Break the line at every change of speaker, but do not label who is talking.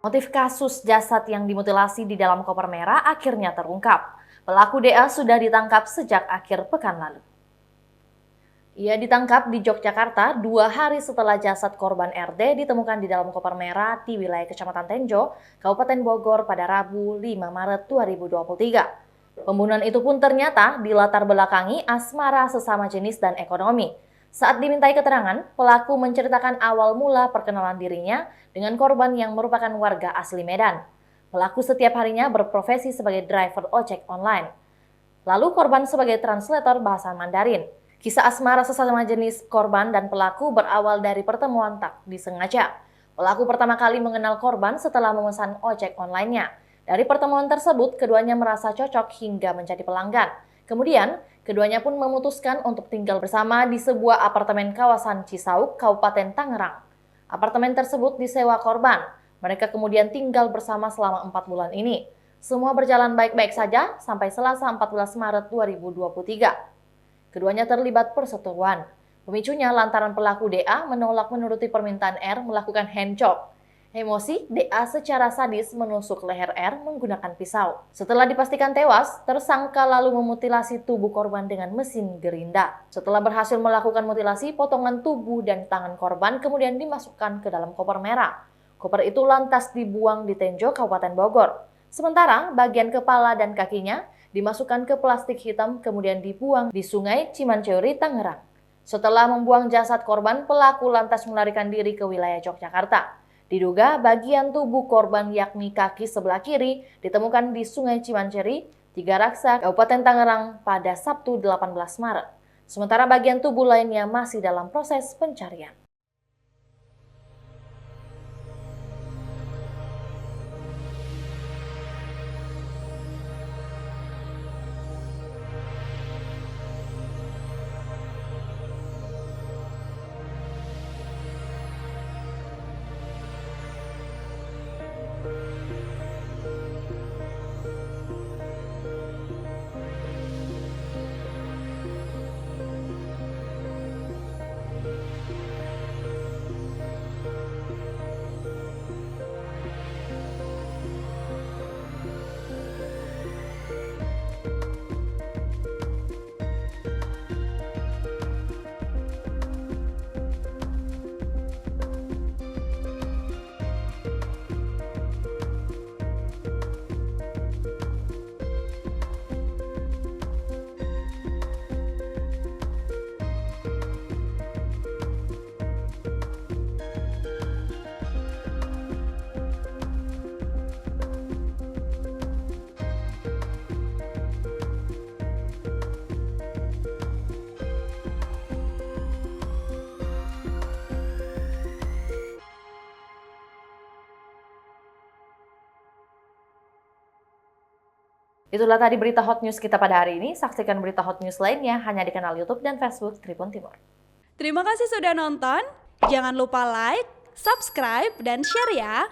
Motif kasus jasad yang dimutilasi di dalam koper merah akhirnya terungkap. Pelaku DA sudah ditangkap sejak akhir pekan lalu. Ia ditangkap di Yogyakarta 2 hari setelah jasad korban RD ditemukan di dalam koper merah di wilayah Kecamatan Tenjo, Kabupaten Bogor pada Rabu 5 Maret 2023. Pembunuhan itu pun ternyata dilatar belakangi asmara sesama jenis dan ekonomi. Saat dimintai keterangan, pelaku menceritakan awal mula perkenalan dirinya dengan korban yang merupakan warga asli Medan. Pelaku setiap harinya berprofesi sebagai driver ojek online. Lalu korban sebagai translator bahasa Mandarin. Kisah asmara sesama jenis korban dan pelaku berawal dari pertemuan tak disengaja. Pelaku pertama kali mengenal korban setelah memesan ojek online-nya. Dari pertemuan tersebut, keduanya merasa cocok hingga menjadi pelanggan. Kemudian, keduanya pun memutuskan untuk tinggal bersama di sebuah apartemen kawasan Cisauk, Kabupaten Tangerang. Apartemen tersebut disewa korban. Mereka kemudian tinggal bersama selama 4 bulan ini. Semua berjalan baik-baik saja sampai Selasa 14 Maret 2023. Keduanya terlibat perseteruan. Pemicunya lantaran pelaku DA menolak menuruti permintaan R melakukan handjob. Emosi, DA secara sadis menusuk leher R menggunakan pisau. Setelah dipastikan tewas, tersangka lalu memutilasi tubuh korban dengan mesin gerinda. Setelah berhasil melakukan mutilasi, potongan tubuh dan tangan korban kemudian dimasukkan ke dalam koper merah. Koper itu lantas dibuang di Tenjo, Kabupaten Bogor. Sementara bagian kepala dan kakinya dimasukkan ke plastik hitam kemudian dibuang di Sungai Cimanceuri, Tangerang. Setelah membuang jasad korban, pelaku lantas melarikan diri ke wilayah Yogyakarta. Diduga bagian tubuh korban yakni kaki sebelah kiri ditemukan di Sungai Cimanceuri, Tigaraksa, Kabupaten Tangerang pada Sabtu 18 Maret. Sementara bagian tubuh lainnya masih dalam proses pencarian. Itulah tadi berita hot news kita pada hari ini. Saksikan berita hot news lainnya hanya di kanal YouTube dan Facebook Tribun Timur.
Terima kasih sudah nonton. Jangan lupa like, subscribe, dan share ya.